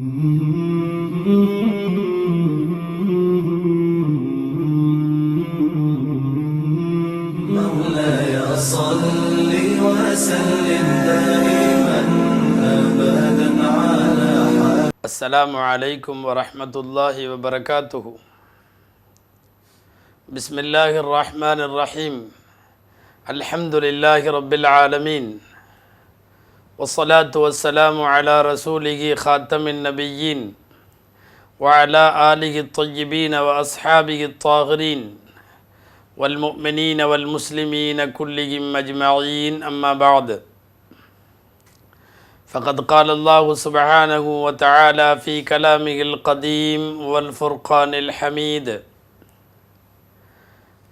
مولاي صل وسلم دائما أبدا على السلام عليكم ورحمة الله وبركاته. بسم الله الرحمن الرحيم. الحمد لله رب العالمين، والصلاة والسلام على رسوله خاتم النبيين وعلى آله الطيبين وأصحابه الطاهرين والمؤمنين والمسلمين كلهم أجمعين، أما بعد، فقد قال الله سبحانه وتعالى في كلامه القديم والفرقان الحميد: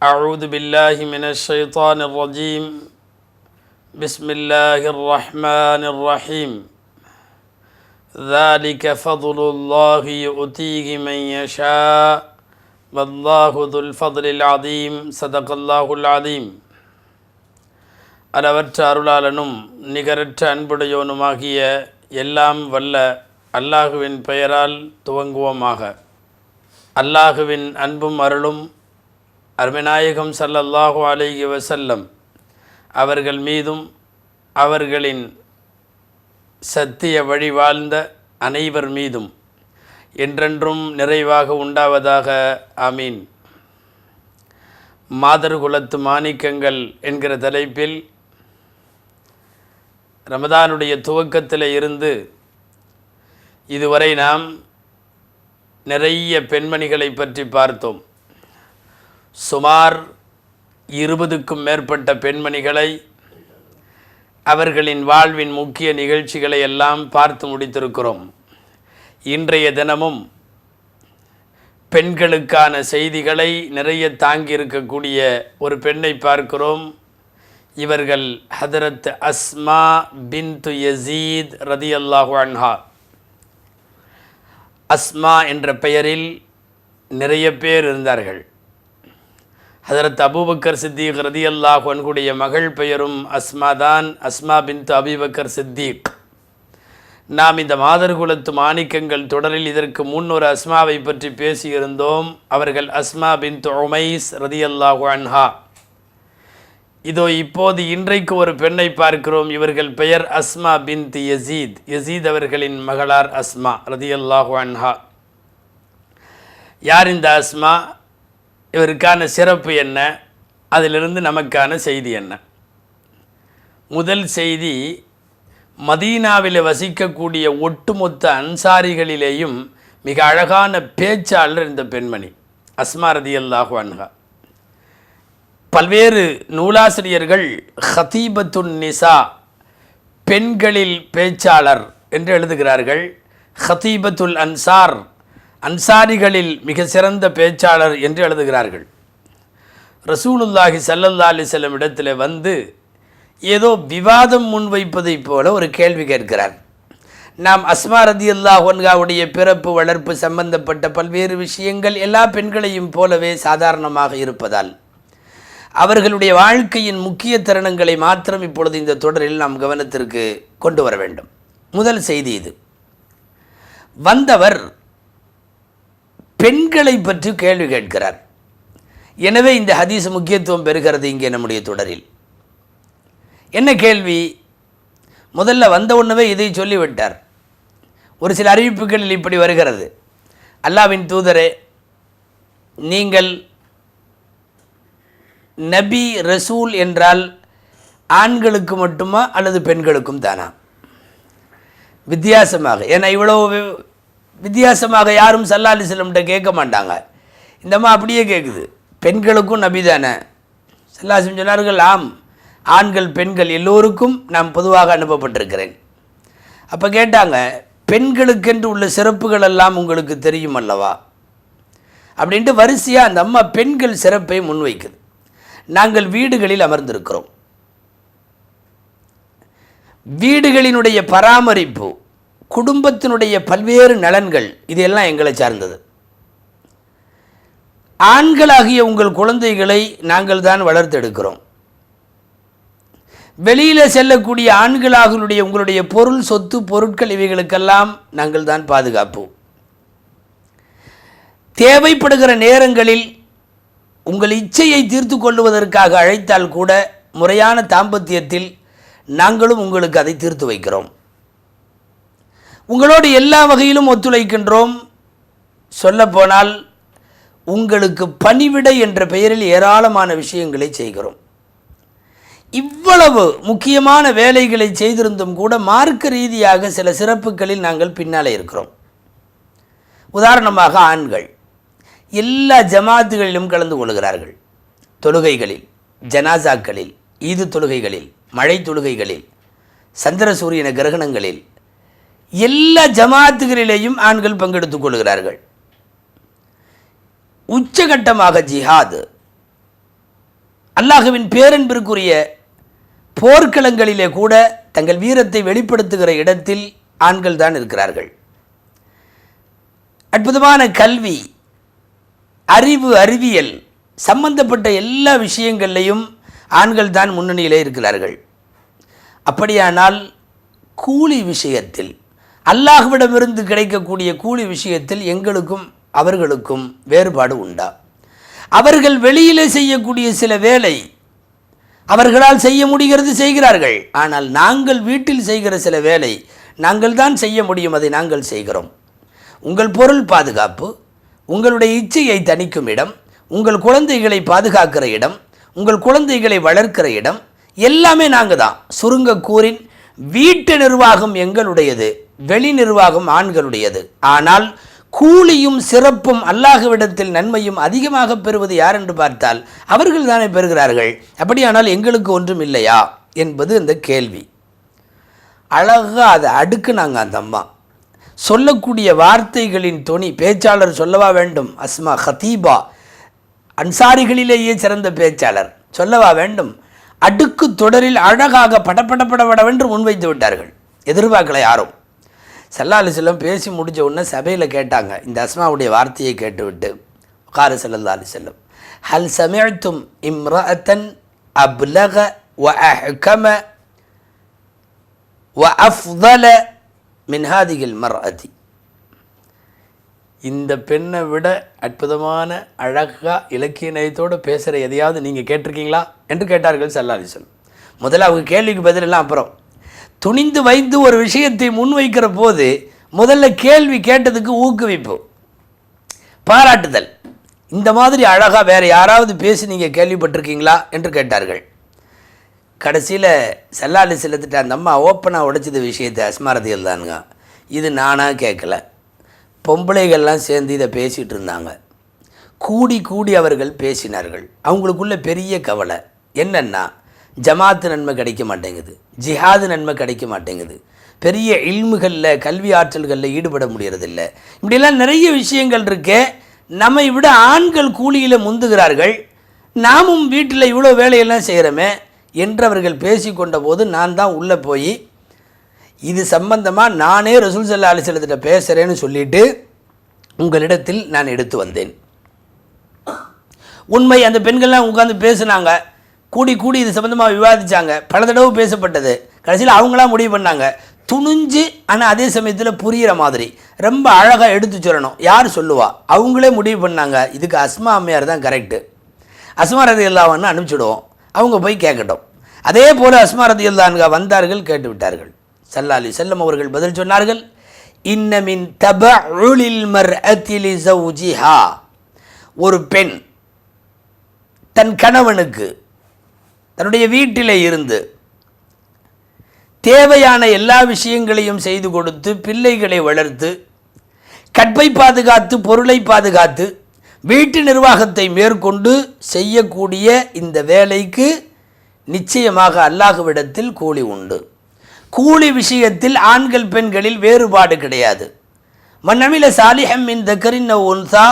أعوذ بالله من الشيطان الرجيم، بسم الله الرحمن الرحيم، ذلك فضل الله يؤتيه من يشاء والله ذو الفضل العظيم. صدق الله العظيم. அளவற்ற அருளாளனும் நிகரற்ற அன்புடையோனுமாகிய எல்லாம் வல்ல அல்லாஹுவின் பெயரால் துவங்குவோமாக. அல்லாஹுவின் அன்பும் அருளும் அருமைநாயகம் ஸல்லல்லாஹு அலைஹி வஸல்லம் அவர்கள் மீதும் அவர்களின் சத்திய வழி வாழ்ந்த அனைவர் மீதும் என்றென்றும் நிறைவாக உண்டாவதாக. ஆமீன். மாதர்குலத்து மாணிக்கங்கள் என்கிற தலைப்பில் ரமதானுடைய துவக்கத்தில் இருந்து இதுவரை நாம் நிறைய பெண்மணிகளை பற்றி பார்த்தோம். சுமார் 20க்கும் மேற்பட்ட பெண்மணிகளை, அவர்களின் வாழ்வின் முக்கிய நிகழ்ச்சிகளை எல்லாம் பார்த்து முடித்திருக்கிறோம். இன்றைய தினமும் பெண்களுக்கான செய்திகளை நிறைய தாங்கி இருக்கக்கூடிய ஒரு பெண்ணை பார்க்கிறோம். இவர்கள் ஹதரத் அஸ்மா பின்து யசீத் ரதியல்லாஹு அன்ஹா. அஸ்மா என்ற பெயரில் நிறைய பேர் இருந்தார்கள். ஹதரத் அபூபக்கர் சித்திக் ரதியல்லாஹு அன்ஹுடைய மகள் பெயரும் அஸ்மா தான், அஸ்மா பின்து அபூபக்கர் சித்திக். நாம் இந்த மாதர்குலத்து மாணிக்கங்கள் தொடரில் இதற்கு முன் ஒரு அஸ்மாவை பற்றி பேசியிருந்தோம். அவர்கள் அஸ்மா பின்து உமைஸ் ரதியல்லாஹு அன்ஹா. இதோ இப்போது இன்றைக்கு ஒரு பெண்ணை பார்க்கிறோம். இவர்கள் பெயர் அஸ்மா பின்து யசீத். யசீத் அவர்களின் மகளார் அஸ்மா ரதியல்லாஹு அன்ஹா. யார் இந்த அஸ்மா? இவருக்கான சிறப்பு என்ன? அதிலிருந்து நமக்கான செய்தி என்ன? முதல் செய்தி, மதீனாவில் வசிக்கக்கூடிய ஒட்டுமொத்த அன்சாரிகளிலேயும் மிக அழகான பேச்சாளர் இந்த பெண்மணி அஸ்மா ரதியல்லாஹு அன்ஹா. பல்வேறு நூலாசிரியர்கள் ஹதீபத்துன் நிசா, பெண்களில் பேச்சாளர் என்று எழுதுகிறார்கள். ஹதீபத்துல் அன்சார், அன்சாரிகளில் மிக சிறந்த பேச்சாளர் என்று எழுதுகிறார்கள். ரசூலுல்லாஹி ஸல்லல்லாஹு அலைஹி வஸல்லம் இடத்துல வந்து ஏதோ விவாதம் முன்வைப்பதைப் போல ஒரு கேள்வி கேட்கிறார். நாம் அஸ்மா ரதியல்லாஹு அன்ஹாவுடைய பிறப்பு வளர்ப்பு சம்பந்தப்பட்ட பல்வேறு விஷயங்கள் எல்லா பெண்களையும் போலவே சாதாரணமாக இருப்பதால் அவர்களுடைய வாழ்க்கையின் முக்கிய தருணங்களை மாத்திரம் இப்பொழுது இந்த தொடரில் நாம் கவனத்திற்கு கொண்டு வர வேண்டும். முதல் செய்தி இது. வந்தவர் பெண்களை பற்றி கேள்வி கேட்கிறார். எனவே இந்த ஹதீஸ் முக்கியத்துவம் பெறுகிறது இங்கே நம்முடைய தொடரில். என்ன கேள்வி? முதல்ல வந்த உடனே இதை சொல்லிவிட்டார். ஒரு சில அறிவிப்புகளில் இப்படி வருகிறது: அல்லாஹ்வின் தூதரே, நீங்கள் நபி ரசூல் என்றால் ஆண்களுக்கு மட்டுமா அல்லது பெண்களுக்கும் தானா? வித்தியாசமாக, ஏன்னா இவ்வளவு வித்தியாசமாக யாரும் ஸல்லல்லாஹு அலைஹி வஸல்லம் கேட்க மாட்டாங்க. இந்தம்மா அப்படியே கேட்குது, பெண்களுக்கும் நபி தானே? ஸல்லல்லாஹு அலைஹி வஸல்லம் சொன்னார்கள், ஆம், ஆண்கள் பெண்கள் எல்லோருக்கும் நான் பொதுவாக அனுப்பப்பட்டிருக்கிறேன். அப்போ கேட்டாங்க, பெண்களுக்கென்று உள்ள சிறப்புகள் எல்லாம் உங்களுக்கு தெரியும் அல்லவா அப்படின்ட்டு வரிசையாக அந்த அம்மா பெண்கள் சிறப்பை முன்வைக்குது. நாங்கள் வீடுகளில் அமர்ந்திருக்கிறோம். வீடுகளினுடைய பராமரிப்பு, குடும்பத்தினுடைய பல்வேறு நலன்கள், இதெல்லாம் எங்களை சார்ந்தது. ஆண்களாகிய உங்கள் குழந்தைகளை நாங்கள் தான் வளர்த்தெடுக்கிறோம். வெளியில் செல்லக்கூடிய ஆண்களாகளுடைய உங்களுடைய பொருள் சொத்து பொருட்கள் இவைகளுக்கெல்லாம் நாங்கள் தான் பாதுகாப்பு. தேவைப்படுகிற நேரங்களில் உங்கள் இச்சையை தீர்த்து கொள்வதற்காக அழைத்தால் கூட முறையான தாம்பத்தியத்தில் நாங்களும் உங்களுக்கு அதை தீர்த்து வைக்கிறோம். உங்களோடு எல்லா வகையிலும் ஒத்துழைக்கின்றோம். சொல்லப்போனால் உங்களுக்கு பணிவிடை என்ற பெயரில் ஏராளமான விஷயங்களை செய்கிறோம். இவ்வளவு முக்கியமான வேலைகளை செய்திருந்தும் கூட மார்க்க ரீதியாக சில சிறப்புகளில் நாங்கள் பின்னாலே இருக்கிறோம். உதாரணமாக ஆண்கள் எல்லா ஜமாத்துகளிலும் கலந்து கொள்கிறார்கள். தொழுகைகளில், ஜனாசாக்களில், ஈது தொழுகைகளில், மழை தொழுகைகளில், சந்திர சூரியன கிரகணங்களில் எல்லா ஜமாத்துகளிலேயும் ஆண்கள் பங்கெடுத்துக் கொள்கிறார்கள். உச்சகட்டமாக ஜிஹாது, அல்லாஹ்வின் பேரன்பிற்குரிய போர்க்களங்களிலே கூட தங்கள் வீரத்தை வெளிப்படுத்துகிற இடத்தில் ஆண்கள் தான் இருக்கிறார்கள். அற்புதமான கல்வி, அறிவு, அறிவியல் சம்பந்தப்பட்ட எல்லா விஷயங்கள்லையும் ஆண்கள் தான் முன்னணியிலே இருக்கிறார்கள். அப்படியானால் கூலி விஷயத்தில், அல்லாஹ்விடமிருந்து கிடைக்கக்கூடிய கூலி விஷயத்தில் எங்களுக்கும் அவர்களுக்கும் வேறுபாடு உண்டா? அவர்கள் வெளியிலே செய்யக்கூடிய சில வேலை அவர்களால் செய்ய முடிகிறது, செய்கிறார்கள். ஆனால் நாங்கள் வீட்டில் செய்கிற சில வேலை நாங்கள் தான் செய்ய முடியும், அதை நாங்கள் செய்கிறோம். உங்கள் பொருள் பாதுகாப்பு, உங்களுடைய இச்சையை தணிக்கும் இடம், உங்கள் குழந்தைகளை பாதுகாக்கிற இடம், உங்கள் குழந்தைகளை வளர்க்கிற இடம் எல்லாமே நாங்கள் தான். சுருங்க கூறின் வீட்டு நிர்வாகம் எங்களுடையது, வெளி நிர்வாகம் ஆண்களுடையது. ஆனால் கூலியும் சிறப்பும் அல்லாஹ்விடத்தில் நன்மையும் அதிகமாக பெறுவது யார் என்று பார்த்தால் அவர்கள் தானே பெறுகிறார்கள். அப்படியானால் எங்களுக்கு ஒன்றும் இல்லையா என்பது அந்த கேள்வி. அழகாக அதை அடுக்குனாங்க அந்த அம்மா. சொல்லக்கூடிய வார்த்தைகளின் தொனி, பேச்சாளர் சொல்லவா வேண்டும்? அஸ்மா ஹதீபா அன்சாரிகளிலேயே சிறந்த பேச்சாளர், சொல்லவா வேண்டும்? அடுக்கு தொடரில் அழகாக படபடபடவென்று முன்வைத்து விட்டார்கள். எதிர்பார்க்கல யாரும். ஸல்லல்லாஹு அலைஹி வஸல்லம் பேசி முடித்த உடனே சபையில் கேட்டாங்க, இந்த அஸ்மாவுடைய வார்த்தையை கேட்டுவிட்டு, கார ஸல்லல்லாஹு அலைஹி வஸல்லம், ஹல் சமிஅத்தும் இம்ரஅத்தன் அப்லக வ அஹ்கம வ அஃதல மின் ஹாதிஹில் மர்அதி. இந்த பெண்ணை விட அற்புதமான அழகாக இலக்கிய நயத்தோடு பேசுகிற எதையாவது நீங்கள் கேட்டிருக்கீங்களா என்று கேட்டார்கள் ஸல்லல்லாஹு அலைஹி வஸல்லம். முதல்ல அவங்க கேள்விக்கு பதிலெல்லாம் அப்புறம். துணிந்து வைத்து ஒரு விஷயத்தை முன்வைக்கிற போது முதல்ல கேள்வி கேட்டதுக்கு ஊக்குவிப்பு, பாராட்டுதல். இந்த மாதிரி அழகாக வேறு யாராவது பேசி நீங்கள் கேள்விப்பட்டிருக்கீங்களா என்று கேட்டார்கள். கடைசியில் ஸல்லல்லாஹு அலைஹி வஸல்லம் அந்த அம்மா ஓப்பனாக உடைச்சது விஷயத்தை அஸ்மா ரலியல்லாஹு அன்ஹா, இது நானாக கேட்கல, பொம்பளைகள்லாம் சேர்ந்து இதை பேசிகிட்டு இருந்தாங்க. கூடி கூடி அவர்கள் பேசினார்கள். அவங்களுக்குள்ள பெரிய கவலை என்னென்னா, ஜமாத்து நன்மை கிடைக்க மாட்டேங்குது, ஜிஹாது நன்மை கிடைக்க மாட்டேங்குது, பெரிய இல்முகளில் கல்வி ஆற்றல்களில் ஈடுபட முடியறதில்லை, இப்படியெல்லாம் நிறைய விஷயங்கள் இருக்கே. நம்மை விட ஆண்கள் கூலியில் முந்துகிறார்கள், நாமும் வீட்டில் இவ்வளோ வேலையெல்லாம் செய்கிறோமே என்று அவர்கள் பேசி கொண்ட போது நான் தான் உள்ளே போய் இது சம்பந்தமாக நானே ரசூல் ஸல்லல்லாஹு அலைஹி வஸல்லம் பேசுகிறேன்னு சொல்லிட்டு உங்களிடத்தில் நான் எடுத்து வந்தேன். உண்மை, அந்த பெண்கள்லாம் உட்காந்து பேசுனாங்க, கூடி கூடி இது சம்பந்தமாக விவாதித்தாங்க, பல தடவை பேசப்பட்டது. கடைசியில் அவங்களாம் முடிவு பண்ணாங்க, துணிஞ்சு ஆனால் அதே சமயத்தில் புரிகிற மாதிரி ரொம்ப அழகாக எடுத்து சொல்லணும். யார் சொல்லுவா? அவங்களே முடிவு பண்ணாங்க, இதுக்கு அஸ்மா அம்மையார் தான் கரெக்டு, அஸ்மா ரலியல்லாஹு அன்ஹா அனுப்பிச்சுடுவோம், அவங்க போய் கேட்கட்டும். அதே போல் அஸ்மா ரலியல்லாஹு அன்ஹா வந்தார்கள், கேட்டு விட்டார்கள். ஸல்லல்லாஹு அலைஹி வஸல்லம் அவர்கள் பதில் சொன்னார்கள், இன்ன மின் தபஉலில் மர்அத்தி லிஸௌஜிஹா, ஒரு பெண் தன் கணவனுக்கு தன்னுடைய வீட்டிலே இருந்து தேவையான எல்லா விஷயங்களையும் செய்து கொடுத்து பிள்ளைகளை வளர்த்து கற்பை பாதுகாத்து பொருளை பாதுகாத்து வீட்டு நிர்வாகத்தை மேற்கொண்டு செய்யக்கூடிய இந்த வேலைக்கு நிச்சயமாக அல்லாஹ்விடத்தில் கூலி உண்டு. கூலி விஷயத்தில் ஆண்கள் பெண்களில் வேறுபாடு கிடையாது. மன்னமில சாலிஹம் மின் தக்கரின் உன்சா,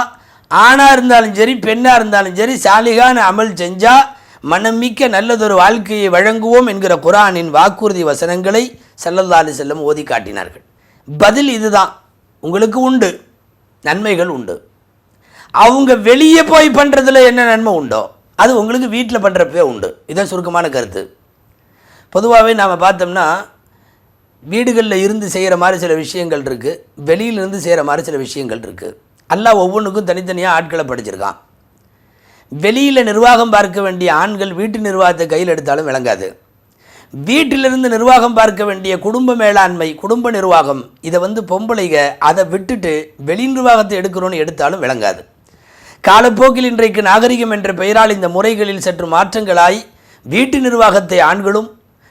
ஆணாக இருந்தாலும் சரி பெண்ணாக இருந்தாலும் சரி சாலிகான அமல் செஞ்சால் மனமிக்க நல்லதொரு வாழ்க்கையை வழங்குவோம் என்கிற குர்ஆனின் வாக்குறுதி வசனங்களை ஸல்லல்லாஹு அலைஹி வஸல்லம் ஓதி காட்டினார்கள். பதில் இதுதான், உங்களுக்கு உண்டு, நன்மைகள் உண்டு. அவங்க வெளியே போய் பண்ணுறதுல என்ன நன்மை உண்டோ அது உங்களுக்கு வீட்டில் பண்ணுறப்பே உண்டு. இதான் சுருக்கமான கருத்து. பொதுவாகவே நாம் பார்த்தோம்னா வீடுகளில் இருந்து செய்கிற மாதிரி சில விஷயங்கள் இருக்குது, வெளியிலிருந்து செய்கிற மாதிரி சில விஷயங்கள் இருக்குது. அல்லாஹ் ஒவ்வொன்றுக்கும் தனித்தனியாக ஆட்களை படிச்சிருக்கான். வெளியில் நிர்வாகம் பார்க்க வேண்டிய ஆண்கள் வீட்டு நிர்வாகத்தை கையில் எடுத்தாலும் விளங்காது. வீட்டிலிருந்து நிர்வாகம் பார்க்க வேண்டிய குடும்ப மேலாண்மை, குடும்ப நிர்வாகம், இதை பொம்பளைக அதை விட்டுட்டு வெளி நிர்வாகத்தை எடுக்கணும்னு எடுத்தாலும் விளங்காது. காலப்போக்கில் இன்றைக்கு நாகரிகம் என்ற பெயரால் இந்த முறைகளில் சற்று மாற்றங்களாய் வீட்டு நிர்வாகத்தை ஆண்களும்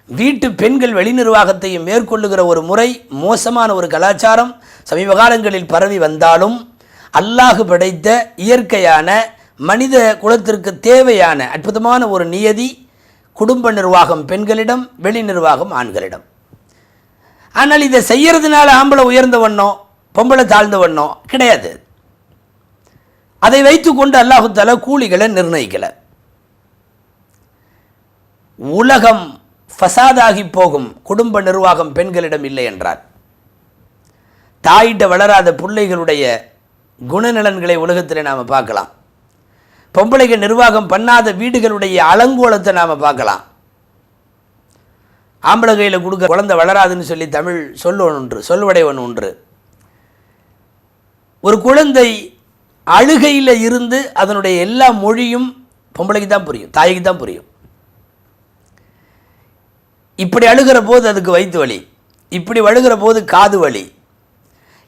வீட்டு பெண்கள் வெளி நிர்வாகத்தையும் மேற்கொள்ளுகிற ஒரு முறை, மோசமான ஒரு கலாச்சாரம் சமீப காலங்களில் பரவி வந்தாலும் அல்லாஹ் படைத்த இயற்கையான மனித குலத்திற்கு தேவையான அற்புதமான ஒரு நியதி குடும்ப நிர்வாகம் பெண்களிடம், வெளி நிர்வாகம் ஆண்களிடம். ஆனால் இதை செய்யறதுனால ஆம்பளை உயர்ந்த வண்ணம் பொம்பளை தாழ்ந்த வண்ணம் கிடையாது. அதை வைத்துக்கொண்டு அல்லாஹு தஆலா கூலிகளை நிர்ணயிக்கலை. உலகம் ஃபசாதாகி போகும் குடும்ப நிர்வாகம் பெண்களிடம் இல்லை என்றார். தாயிட்ட வளராத பிள்ளைகளுடைய குணநலன்களை உலகத்தில் நாம் பார்க்கலாம். பொம்பளைகள் நிர்வாகம் பண்ணாத வீடுகளுடைய அலங்கோலத்தை நாம் பார்க்கலாம். ஆம்பளை கையில் கொடுக்க குழந்தை வளராதுன்னு சொல்லி தமிழ் சொல்வடைவன் ஒன்று. ஒரு குழந்தை அழுகையில் இருந்து அதனுடைய எல்லா மொழியும் பொம்பளைக்கு தான் புரியும், தாய்க்கு தான் புரியும். இப்படி அழுகிற போது அதுக்கு வயிற்று வலி, இப்படி அழுகிற போது காது வலி,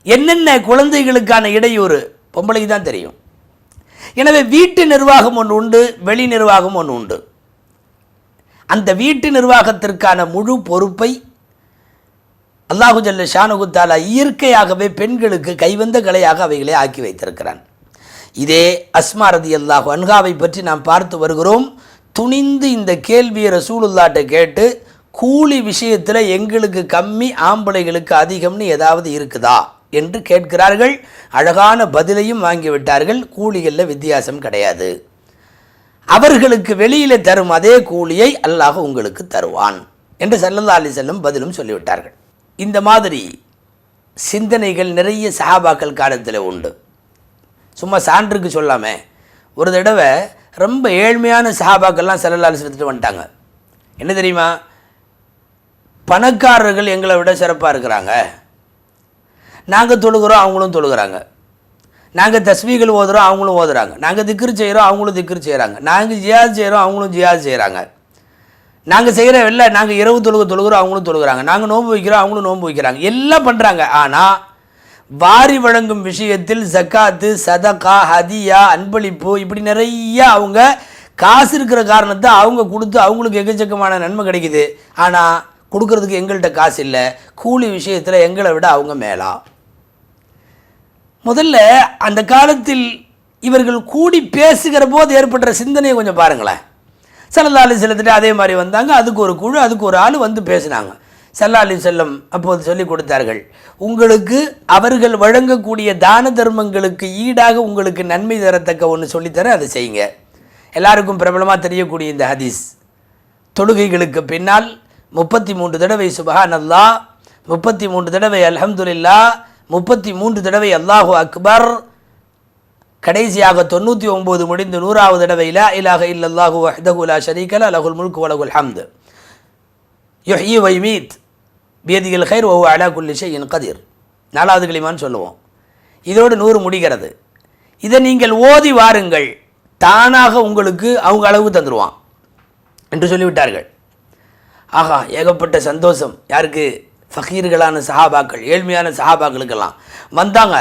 என்னென்ன குழந்தைகளுக்கான இடையூறு பொம்பளைக்கு தான் தெரியும். எனவே வீட்டு நிர்வாகம் ஒன்று உண்டு, வெளி நிர்வாகம் ஒன்று உண்டு. அந்த வீட்டு நிர்வாகத்திற்கான முழு பொறுப்பை அல்லாஹு ஜல்ல ஷானஹு தஆலா இயற்கையாகவே பெண்களுக்கு கைவந்த கலையாக அவைகளை ஆக்கி வைத்திருக்கிறான். இதே அஸ்மா ரலியல்லாஹு அன்ஹாவை பற்றி நாம் பார்த்து வருகிறோம். துணிந்து இந்த கேள்வியை ரசூலுல்லாஹ்ட்ட கேட்டு, கூலி விஷயத்தில் எங்களுக்கு கம்மி ஆம்பளைகளுக்கு அதிகம்னு ஏதாவது இருக்குதா என்று கேட்கிறார்கள். அழகான பதிலையும் வாங்கிவிட்டார்கள். கூலிகளில் வித்தியாசம் கிடையாது, அவர்களுக்கு வெளியில் தரும் அதே கூலியை அல்லாஹ் உங்களுக்கு தருவான் என்று ஸல்லல்லாஹு அலைஹி வஸல்லம் பதிலும் சொல்லிவிட்டார்கள். இந்த மாதிரி சிந்தனைகள் நிறைய சஹாபாக்கள் காலத்தில் உண்டு. சும்மா சான்றுக்கு சொல்லாமே, ஒரு தடவை ரொம்ப ஏழ்மையான சஹாபாக்கள்லாம் ஸல்லல்லாஹு அலைஹி வஸல்லம் வந்துட்டாங்க. என்ன தெரியுமா, பணக்காரர்கள் எங்களை விட சிறப்பாக இருக்கிறாங்க, நாங்கள் தொழுகிறோம் அவங்களும் தொழுகிறாங்க, நாங்கள் தஸ்பீகள் ஓதுகிறோம் அவங்களும் ஓதுறாங்க, நாங்கள் திக்ரு செய்கிறோம் அவங்களும் திக்ரு செய்கிறாங்க, நாங்கள் ஜியாத் செய்கிறோம் அவங்களும் ஜியாத் செய்கிறாங்க, நாங்கள் செய்கிற இல்லை நாங்கள் இரவு தொழுகிறோம் அவங்களும் தொழுகிறாங்க, நாங்கள் நோன்பு வைக்கிறோம் அவங்களும் நோன்பு வைக்கிறாங்க, எல்லாம் பண்ணுறாங்க. ஆனால் வாரி வழங்கும் விஷயத்தில் ஜக்காத்து, சதகா, ஹதியா, அன்பளிப்பு, இப்படி நிறைய அவங்க காசு இருக்கிற காரணத்தை அவங்க கொடுத்து அவங்களுக்கு எக்கச்சக்கமான நன்மை கிடைக்குது. ஆனால் கொடுக்கறதுக்கு எங்கள்கிட்ட காசு இல்லை. கூலி விஷயத்தில் எங்களை விட அவங்க மேலா. முதல்ல அந்த காலத்தில் இவர்கள் கூடி பேசுகிற போது ஏற்படுற சிந்தனையை கொஞ்சம் பாருங்களேன். ஸல்லல்லாஹு அலைஹி வஸல்லம் அதே மாதிரி வந்தாங்க, அதுக்கு ஒரு குழு, அதுக்கு ஒரு ஆள் வந்து பேசினாங்க. ஸல்லல்லாஹு அலைஹி வஸல்லம் அப்போது சொல்லி கொடுத்தார்கள், உங்களுக்கு அவர்கள் வழங்கக்கூடிய தான தர்மங்களுக்கு ஈடாக உங்களுக்கு நன்மை தரத்தக்க ஒன்று சொல்லித்தர அதை செய்யுங்க. எல்லாருக்கும் பிரபலமாக தெரியக்கூடிய இந்த ஹதீஸ், தொழுகைகளுக்கு பின்னால் 33 தடவை சுப்ஹானல்லாஹ், 33 தடவை அல்ஹம்துலில்லாஹ், 33 தடவை அல்லாஹு அக்பர், கடைசியாக 99 முடிந்து 100வது தடவை லா இலாஹ இல்லல்லாஹு வஹ்தஹு லா ஷரீக லஹு லஹுல் முல்கு வ லஹுல் ஹம்து யுஹ்யி வ யுமீத் பியதிஹில் கைர் வ ஹுவ அலா குல்லி ஷைஇன் கதீர். 4வது கலிமான்னு சொல்லுவோம். இதோடு 100 முடிகிறது. இதை நீங்கள் ஓதி வாருங்கள், தானாக உங்களுக்கு அவங்க அளவு தந்துடுவான் என்று சொல்லிவிட்டார்கள். ஆகா, ஏகப்பட்ட சந்தோஷம். யாருக்கு? ஃபகீர்களான சஹாபாக்கள், ஏழ்மையான சஹாபாக்களுக்கெல்லாம் வந்தாங்க.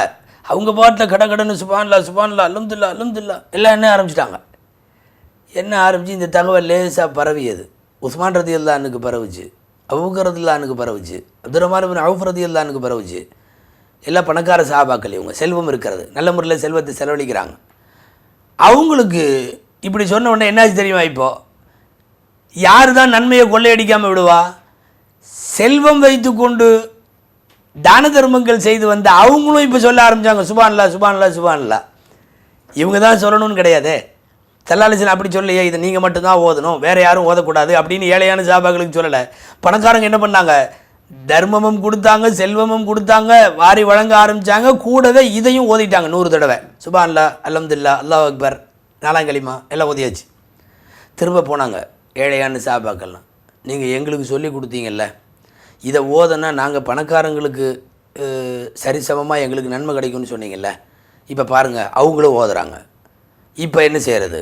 அவங்க பாட்டில் கடன்னு சுப்ஹானல்லாஹ் சுப்ஹானல்லாஹ் அல்ஹம்துலில்லாஹ் அல்ஹம்துலில்லாஹ் எல்லாம் என்ன ஆரம்பிச்சிட்டாங்க. என்ன ஆரம்பித்து இந்த தகவல் லேசாக பரவியது. உஸ்மான் ரலியல்லாஹு அன்ஹுக்கு பரவுச்சு, அபூபக்கர் ரலியல்லாஹு அன்ஹுக்கு பரவுச்சு, அப்துர்ரஹ்மான் இப்னு அவுஃப் ரலியல்லாஹு அன்ஹுக்கு பரவுச்சு. எல்லாம் பணக்கார சஹாபாக்கள், இவங்க செல்வம் இருக்கிறது, நல்ல முறையில் செல்வத்தை செலவழிக்கிறாங்க. அவங்களுக்கு இப்படி சொன்ன உடனே என்னாச்சு தெரியுமா, இப்போது யார் தான் நன்மையை கொள்ளையடிக்காமல் விடுவா? செல்வம் வைத்து கொண்டு தான தர்மங்கள் செய்து வந்த அவங்களும் இப்போ சொல்ல ஆரம்பித்தாங்க, சுப்ஹானல்லாஹ் சுப்ஹானல்லாஹ் சுப்ஹானல்லாஹ். இவங்க தான் சொல்லணும்னு கிடையாது. ஸல்லல்லாஹு அலைஹி வஸல்லம் அப்படி சொல்லலையே, இதை நீங்கள் மட்டும்தான் ஓதணும், வேறு யாரும் ஓதக்கூடாது அப்படின்னு ஏழையான சஹாபாக்களுக்கு சொல்லலை. பணக்காரங்க என்ன பண்ணாங்க, தர்மமும் கொடுத்தாங்க, செல்வமும் கொடுத்தாங்க, வாரி வழங்க ஆரம்பித்தாங்க, கூடவே இதையும் ஓதிட்டாங்க 100 தடவை. சுப்ஹானல்லாஹ் அல்ஹம்துலில்லாஹ் அல்லாஹ் அக்பர் 4 கலிமா எல்லாம் ஓதியாச்சு. திரும்ப போனாங்க ஏழையான சஹாபாக்கள்லாம். நீங்கள் எங்களுக்கு சொல்லி கொடுத்தீங்கல்ல, இதை ஓதனா நாங்கள் பணக்காரங்களுக்கு சரிசமமாக எங்களுக்கு நன்மை கிடைக்கும்னு சொன்னீங்கல்ல, இப்போ பாருங்கள் அவங்களும் ஓதுறாங்க. இப்போ என்ன செய்கிறது?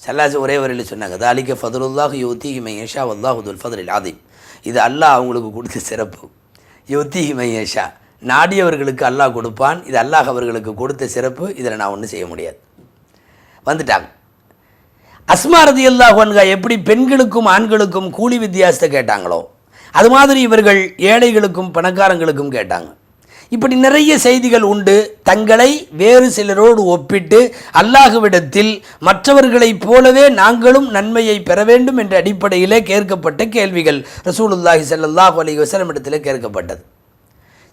சல்லாசி ஒரே வரையில் சொன்னாங்க, தாலிக்க ஃபதுலுல்லாஹ் யுத்தீஹி மன் யஷா வல்லாஹு துல் ஃபதுலில் ஆதீம். இது அல்லாஹ் அவங்களுக்கு கொடுத்த சிறப்பு. யுத்தீஹி மன் யஷா, நாடியவர்களுக்கு அல்லாஹ் கொடுப்பான். இது அல்லாஹ் அவர்களுக்கு கொடுத்த சிறப்பு. இதில் நான் ஒன்றும் செய்ய முடியாது. வந்துட்டாங்க. அஸ்மா ரலியல்லாஹு அன்ஹா எப்படி பெண்களுக்கும் ஆண்களுக்கும் கூலி வித்தியாசத்தை கேட்டாங்களோ அது மாதிரி இவர்கள் ஏழைகளுக்கும் பணக்காரங்களுக்கும் கேட்டாங்க. இப்படி நிறைய செய்திகள் உண்டு. தங்களை வேறு சிலரோடு ஒப்பிட்டு அல்லாஹ்விடத்தில் மற்றவர்களைப் போலவே நாங்களும் நன்மையை பெற வேண்டும் என்ற அடிப்படையிலே கேட்கப்பட்ட கேள்விகள் ரசூலுல்லாஹி ஸல்லல்லாஹு அலைஹி வஸல்லம் இடத்திலே கேட்கப்பட்டது.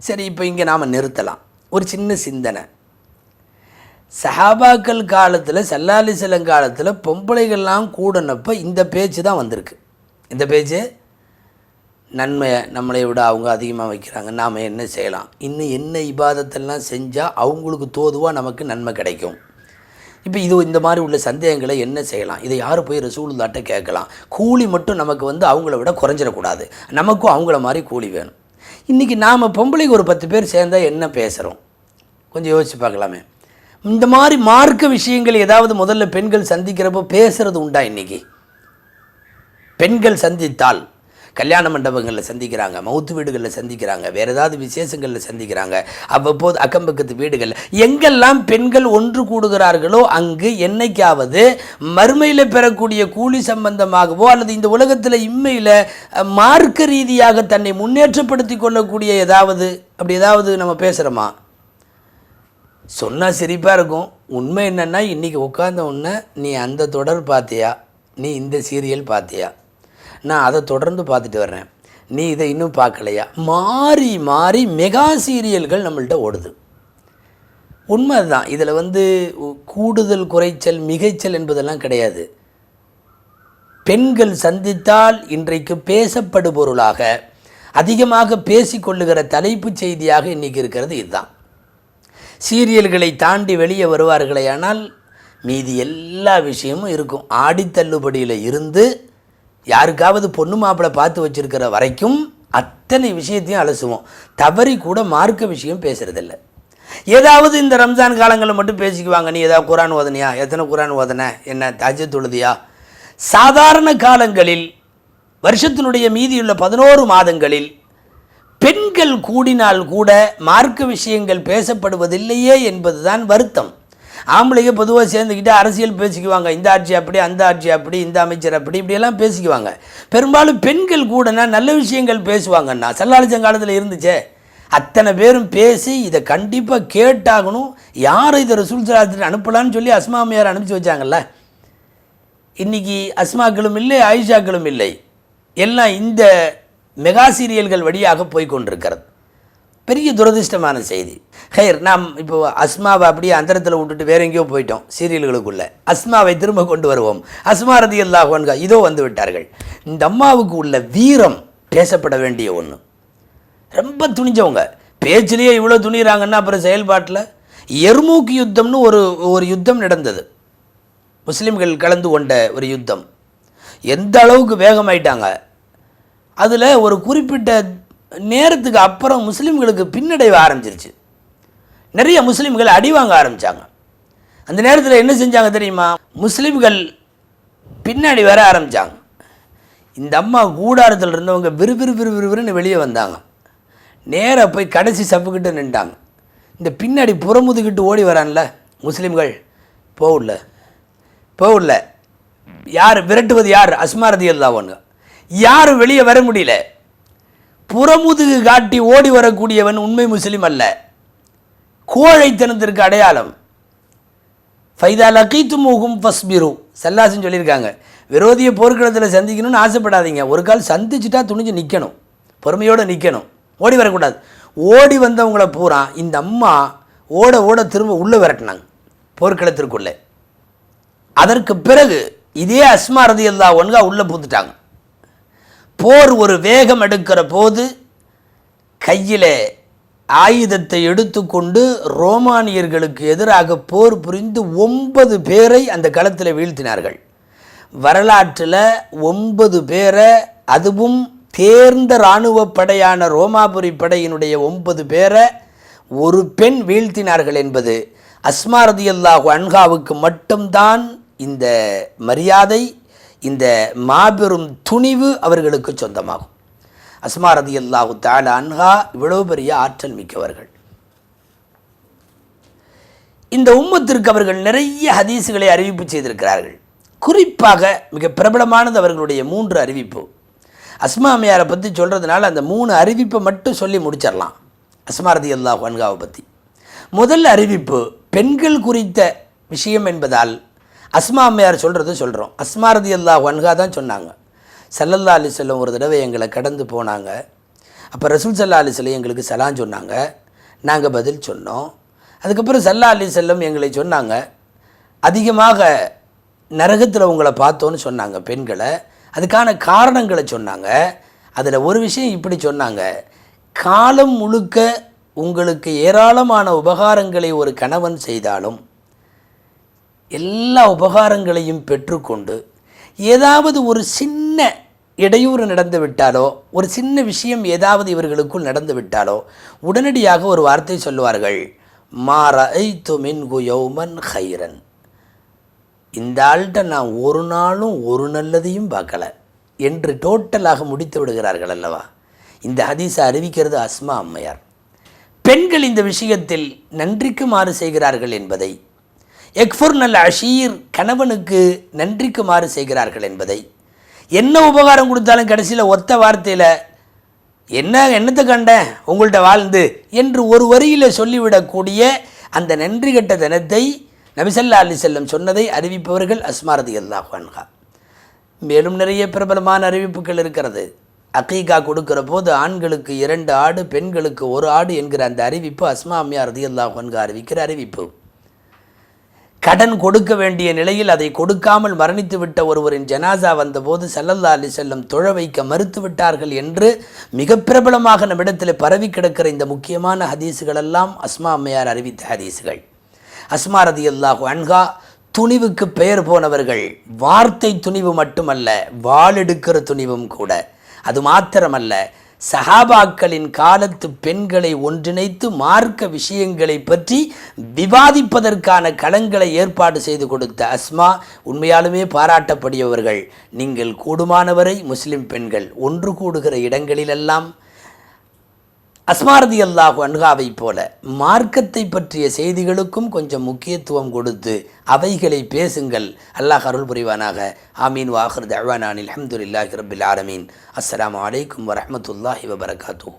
சரி, இப்போ இங்கே நாம் நிறுத்தலாம். ஒரு சின்ன சிந்தனை. சஹாபாக்கள் காலத்தில், ஸல்லல்லாஹு அலைஹி வஸல்லம் காலத்தில் பொம்பளைகள்லாம் கூடனப்போ இந்த பேச்சு தான் வந்திருக்கு. இந்த பேச்சு, நன்மையை நம்மளை விட அவங்க அதிகமாக வைக்கிறாங்க, நாம் என்ன செய்யலாம், இன்னும் என்ன இபாதத்தெல்லாம் செஞ்சால் அவங்களுக்கு தோதுவாக நமக்கு நன்மை கிடைக்கும். இப்போ இது இந்த மாதிரி உள்ள சந்தேகங்களை என்ன செய்யலாம்? இதை யார் போய் ரசூலுல்லாஹ்ட்ட கேட்கலாம்? கூலி மட்டும் நமக்கு அவங்கள விட குறைஞ்சிடக்கூடாது, நமக்கும் அவங்கள மாதிரி கூலி வேணும். இன்றைக்கி நாம் பொம்பளைக்கு ஒரு 10 பேர் சேர்ந்தால் என்ன பேசுகிறோம்? கொஞ்சம் யோசித்து பார்க்கலாமே. இந்த மாதிரி மார்க்க விஷயங்கள் ஏதாவது முதல்ல பெண்கள் சந்திக்கிறப்போ பேசுகிறது உண்டா? இன்றைக்கி பெண்கள் சந்தித்தால் கல்யாண மண்டபங்களில் சந்திக்கிறாங்க, மவுத்து வீடுகளில் சந்திக்கிறாங்க, வேறு ஏதாவது விசேஷங்களில் சந்திக்கிறாங்க, அவ்வப்போது அக்கம்பக்கத்து வீடுகளில் எங்கெல்லாம் பெண்கள் ஒன்று கூடுகிறார்களோ அங்கு என்னைக்காவது மறுமையில் பெறக்கூடிய கூலி சம்பந்தமாகவோ அல்லது இந்த உலகத்தில் இம்மையில் மார்க்க ரீதியாக தன்னை முன்னேற்றப்படுத்தி கொள்ளக்கூடிய அப்படி ஏதாவது நம்ம பேசுகிறோமா? சொன்னால் சிரிப்பாக இருக்கும். உண்மை என்னென்னா, இன்றைக்கி உட்கார்ந்த உடனே நீ அந்த தொடர் பார்த்தியா, நீ இந்த சீரியல் பார்த்தியா, நான் அதை தொடர்ந்து பார்த்துட்டு வர்றேன், நீ இதை இன்னும் பார்க்கலையா, மாறி மாறி மெகா சீரியல்கள் நம்மள்கிட்ட ஓடுது. உண்மை அதுதான். இதில் கூடுதல் குறைச்சல் மிகைச்சல் என்பதெல்லாம் கிடையாது. பெண்கள் சந்தித்தால் இன்றைக்கு பேசப்படுபொருளாக அதிகமாக பேசிக்கொள்ளுகிற தலைப்பு செய்தியாக இன்றைக்கி இருக்கிறது இதுதான். சீரியல்களை தாண்டி வெளியே வருவார்களே ஆனால் மீதி எல்லா விஷயமும் இருக்கும். ஆடித்தள்ளுபடியில் இருந்து யாருக்காவது பொண்ணு மாப்பிள்ளை பார்த்து வச்சுருக்கிற வரைக்கும் அத்தனை விஷயத்தையும் அலசுவோம். தவறி கூட மார்க்க விஷயம் பேசுகிறதில்ல. ஏதாவது இந்த ரம்ஜான் காலங்களில் மட்டும் பேசிக்குவாங்க. நீ ஏதாவது குரான் ஓதனையா, எத்தனை குரான் ஓதனை, என்ன தஹஜ்ஜுத் தொழுதியா. சாதாரண காலங்களில் வருஷத்தினுடைய மீதியுள்ள 11 மாதங்களில் பெண்கள் கூடினால் கூட மார்க்க விஷயங்கள் பேசப்படுவதில்லையே என்பதுதான் வருத்தம். ஆம்பளைங்க பொதுவாக சேர்ந்துக்கிட்டு அரசியல் பேசிக்குவாங்க. இந்த ஆட்சி அப்படி, அந்த ஆட்சி அப்படி, இந்த அமைச்சர் அப்படி, இப்படியெல்லாம் பேசிக்குவாங்க. பெரும்பாலும் பெண்கள் கூடனா நல்ல விஷயங்கள் பேசுவாங்கண்ணா. சல்லாலிச்ச காலத்தில் இருந்துச்சே, அத்தனை பேரும் பேசி இதை கண்டிப்பாக கேட்டாகணும். யாரை இதை ரசூல் ஸல்லல்லாஹு அனுப்பலான்னு சொல்லி அஸ்மாமியார் அனுப்பிச்சி வச்சாங்கல்ல. இன்றைக்கி அஸ்மாக்களும் இல்லை, ஆயிஷாக்களும் இல்லை, எல்லாம் இந்த மெகா சீரியல்கள் வழியாக போய்கொண்டிருக்கிறது. பெரிய துரதிர்ஷ்டமான செய்தி. ஹைர், நாம் இப்போ அஸ்மாவை அப்படியே அந்தரத்தில் விட்டுட்டு வேற எங்கேயோ போயிட்டோம் சீரியல்களுக்குள்ளே. அஸ்மாவை திரும்ப கொண்டு வருவோம். அஸ்மா ரலியல்லாஹு அன்ஹா இதோ வந்து விட்டார்கள். இந்த அம்மாவுக்கு உள்ள வீரம் பேசப்பட வேண்டிய ஒன்று. ரொம்ப துணிஞ்சவங்க. பேச்சிலேயே இவ்வளோ துணிகிறாங்கன்னா அப்புறம் செயல்பாட்டில் எர்மூக் யுத்தம்னு ஒரு யுத்தம் நடந்தது. முஸ்லீம்கள் கலந்து கொண்ட ஒரு யுத்தம். எந்த அளவுக்கு வேகமாயிட்டாங்க, அதில் ஒரு குறிப்பிட்ட நேரத்துக்கு அப்புறம் முஸ்லீம்களுக்கு பின்னடைவு ஆரம்பிச்சிருச்சு. நிறைய முஸ்லீம்கள் அடி வாங்க ஆரம்பித்தாங்க. அந்த நேரத்தில் என்ன செஞ்சாங்க தெரியுமா? முஸ்லீம்கள் பின்னாடி வர ஆரம்பித்தாங்க. இந்த அம்மா கூடாரத்தில் இருந்தவங்க விறுவிறுன்னு வெளியே வந்தாங்க. நேராக போய் கடைசி சப்புக்கிட்டு நின்றாங்க. இந்த பின்னாடி புறமுதுகிட்டு ஓடி வரான்ல முஸ்லீம்கள், போகல. யார் விரட்டுவது? யார்? அஸ்மா ரலியல்லாஹு அன்ஹா. யாரும் வெளியே வர முடியல. புறமுதுகு காட்டி ஓடி வரக்கூடியவன் உண்மை முஸ்லீம் அல்ல, கோழைத்தனத்திற்கு அடையாளம். ஃபைதா லகீதுமுஹும் ஃபஸ்பிரு, ஸல்லல்லாஹு சொல்லியிருக்காங்க. விரோதியை போர்க்களத்தில் சந்திக்கணும்னு ஆசைப்படாதீங்க, ஒரு கால் சந்திச்சுட்டா துணிஞ்சு நிற்கணும், பொறுமையோடு நிற்கணும், ஓடி வரக்கூடாது. ஓடி வந்தவங்களை பூரா இந்த அம்மா ஓட திரும்ப உள்ளே விரட்டினாங்க போர்க்களத்திற்குள்ளே. அதற்கு பிறகு இதே அஸ்மா ரலியல்லாஹு அன்ஹா உள்ளே பூத்துட்டாங்க. போர் ஒரு வேகம் எடுக்கிற போது கையில் ஆயுதத்தை எடுத்துக்கொண்டு ரோமானியர்களுக்கு எதிராக போர் புரிந்து 9 பேரை அந்த களத்தில் வீழ்த்தினார்கள். வரலாற்றில் 9 பேரை அதுவும் தேர்ந்த இராணுவ படையான ரோமாபுரி படையினுடைய 9 பேரை ஒரு பெண் வீழ்த்தினார்கள் என்பது அஸ்மா ரதியல்லாஹு அன்ஹாவுக்கு மட்டும்தான் இந்த மரியாதை, இந்த மாபெரும் துணிவு அவர்களுக்கு சொந்தமாகும். அஸ்மா ரதியல்லாஹு தஆலா அன்ஹா இவ்வளவு பெரிய ஆற்றல் மிக்கவர்கள். இந்த உம்மத்திற்கு அவர்கள் நிறைய ஹதீஸுகளை அறிவிப்பு செய்திருக்கிறார்கள். குறிப்பாக மிக பிரபலமானது அவர்களுடைய 3 அறிவிப்பு. அஸ்மா அம்மையாரை பற்றி சொல்கிறதுனால அந்த 3 அறிவிப்பை மட்டும் சொல்லி முடிச்சிடலாம். அஸ்மா ரதியல்லாஹு அன்ஹாவை பற்றி முதல் அறிவிப்பு பெண்கள் குறித்த விஷயம் என்பதால் அஸ்மா அம்மையார் சொல்கிறோம். அஸ்மா ரதியல்லாஹு அன்ஹா தான் சொன்னாங்க, ஸல்லல்லாஹு அலைஹி வஸல்லம் ஒரு தடவை எங்களை கடந்து போனாங்க. அப்போ ரசூல் ஸல்லல்லாஹு அலைஹி வஸல்லம் எங்களுக்கு சலாம் சொன்னாங்க, நாங்கள் பதில் சொன்னோம். அதுக்கப்புறம் ஸல்லல்லாஹு அலைஹி வஸல்லம் எங்களை சொன்னாங்க, அதிகமாக நரகத்தில் உங்களை பார்த்தோன்னு சொன்னாங்க பெண்களை. அதுக்கான காரணங்களை சொன்னாங்க. அதில் ஒரு விஷயம் இப்படி சொன்னாங்க, காலம் முழுக்க உங்களுக்கு ஏராளமான உபகாரங்களை ஒரு கணவன் செய்தாலும் எல்லா உபகாரங்களையும் பெற்றுக்கொண்டு ஏதாவது ஒரு சின்ன இடையூறு நடந்து விட்டாலோ, ஒரு சின்ன விஷயம் ஏதாவது இவர்களுக்குள் நடந்து விட்டாலோ உடனடியாக ஒரு வார்த்தை சொல்லுவார்கள், மா ரஅய்து மின்ஹு யௌமன் கைரன். இந்த ஆள்கிட்ட நான் ஒரு நாளும் ஒரு நல்லதையும் பார்க்கல என்று டோட்டலாக முடித்து விடுகிறார்கள் அல்லவா. இந்த ஹதீஸை அறிவிக்கிறது அஸ்மா அம்மையார். பெண்கள் இந்த விஷயத்தில் நன்றிக்கு மாறு செய்கிறார்கள் என்பதை, எக்ஃபுர்னல் அஷீர் கணவனுக்கு நன்றிக்கு மாறு செய்கிறார்கள் என்பதை, என்ன உபகாரம் கொடுத்தாலும் கடைசியில் ஒத்த வார்த்தையில் என்னத்தை கண்டேன் உங்கள்கிட்ட வாழ்ந்து என்று ஒரு வரியில் சொல்லிவிடக்கூடிய அந்த நன்றி கெட்ட தினத்தை நபி ஸல்லல்லாஹு அலைஹி வஸல்லம் சொன்னதை அறிவிப்பவர்கள் அஸ்மா ரதியல்லாஹு அன்ஹா. மேலும் நிறைய பிரபலமான அறிவிப்புகள் இருக்கிறது. அகீகா கொடுக்கிற போது ஆண்களுக்கு 2 ஆடு பெண்களுக்கு 1 ஆடு என்கிற அந்த அறிவிப்பு அஸ்மா அம்மையார் ரதியல்லாஹு அன்ஹா அறிவிக்கிற அறிவிப்பு. கடன் கொடுக்க வேண்டிய நிலையில் அதை கொடுக்காமல் மரணித்து விட்ட ஒருவரின் ஜனாசா வந்தபோது ஸல்லல்லாஹு அலைஹி வஸல்லம் தொழ வைக்க மறுத்து விட்டார்கள் என்று மிக பிரபலமாக நம்மிடத்தில் பரவி கிடக்கிற இந்த முக்கியமான ஹதீஸுகளெல்லாம் அஸ்மா அம்மையார் அறிவித்த ஹதீஸுகள். அஸ்மா ரதியல்லாஹு அன்ஹா துணிவுக்கு பெயர் போனவர்கள். வார்த்தை துணிவு மட்டுமல்ல, வாளெடுக்கிற துணிவும் கூட. அது மாத்திரமல்ல, சஹாபாக்களின் காலத்து பெண்களை ஒன்றிணைத்து மார்க்க விஷயங்களை பற்றி விவாதிப்பதற்கான களங்களை ஏற்பாடு செய்து கொடுத்த அஸ்மா உண்மையாலுமே பாராட்டப்படியவர்கள். நீங்கள் கூடுமானவரை முஸ்லிம் பெண்கள் ஒன்று கூடுகிற இடங்களிலெல்லாம் அஸ்மா ரதியல்லாஹு அன்ஹாவை போல மார்க்கத்தை பற்றிய செய்திகளுக்கும் கொஞ்சம் முக்கியத்துவம் கொடுத்து அவைகளை பேசுங்கள். அல்லாஹ் அருள் புரிவானாக. ஆமீன். வாஹிர் தஅவானா அல்ஹம்துலில்லாஹி ரப்பில் ஆலமீன். அஸ்ஸலாமு அலைக்கும் வரஹ்மத்துல்லாஹி வபரகாத்துஹு.